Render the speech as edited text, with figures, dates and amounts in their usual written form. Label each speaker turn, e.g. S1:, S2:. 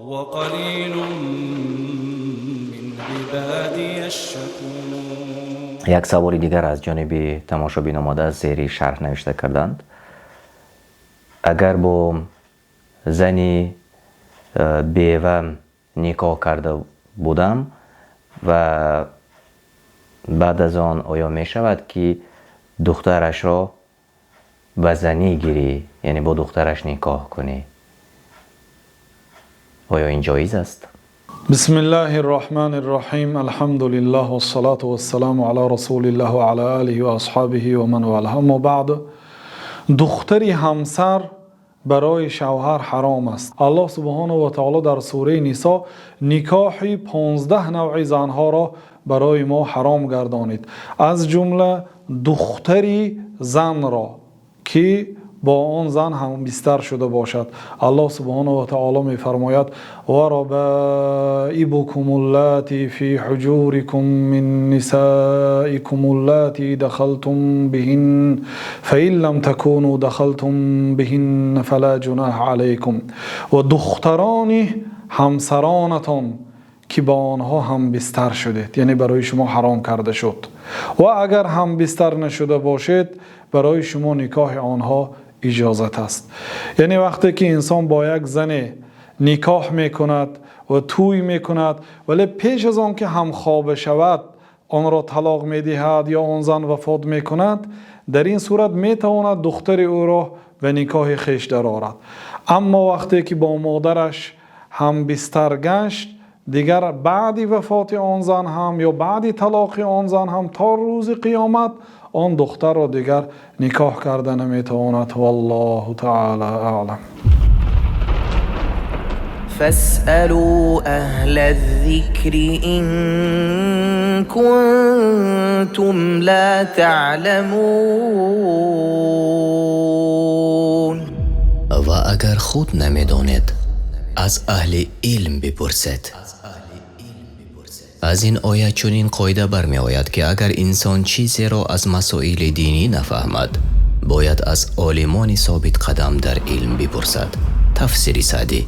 S1: وقلیل من عبادی الشکور.
S2: یک سوالی دیگر از جانب تماشابین آماده از زیر شرح نوشته کردند. اگر با زنی بیوه نکاح کرده بودم و بعد از آن آیا می شود که دخترش را به زنی گیری، یعنی با دخترش نکاح کنی؟ آیا این جایز است؟
S3: بسم الله الرحمن الرحیم. الحمد لله والصلاة والسلام علی رسول الله و علی آله و اصحابه و من والاه. اما بعد، دختری همسر برای شوهر حرام است. الله سبحانه و تعالی در سوره نساء نکاح 15 نوع زنها را برای ما حرام گردانید، از جمله دختری زن را که با آن زن هم بستر شده باشد. الله سبحانه و تعالی می فرماید و ربائبکم اللاتی فی حجورکم من نسائکم اللاتی دخلتم بهن فإن لم تکونوا دخلتم بهن فلا جناح علیکم. و دختران همسرانتان که با آنها هم بستر شدید، یعنی برای شما حرام کرده شد. و اگر هم بستر نشده باشید برای شما نکاح آنها اجازت است. یعنی وقتی که انسان با یک زن نکاح میکند و توی میکند، ولی پیش از آن که هم خواب شود آن را طلاق میدهد یا آن زن وفات میکند، در این صورت میتواند دختر او را به نکاح خویش درآورد. اما وقتی که با مادرش هم بستر گشت، دیگر بعد وفات آن زن هم یا بعد طلاق آن زن هم تا روز قیامت آن دختر را دیگر نکاح کرده نمیتواند. والله تعالی اعلم.
S4: فاسألوا اهل الذکر ان کنتم لا تعلمون.
S5: و اگر خود نمیدانید از اهل علم بپرسید. از این آیه چنین قاعده برمی آید که اگر انسان چیزی را از مسائل دینی نفهمد باید از عالمان ثابت قدم در علم بپرسد. تفسیر سعدی.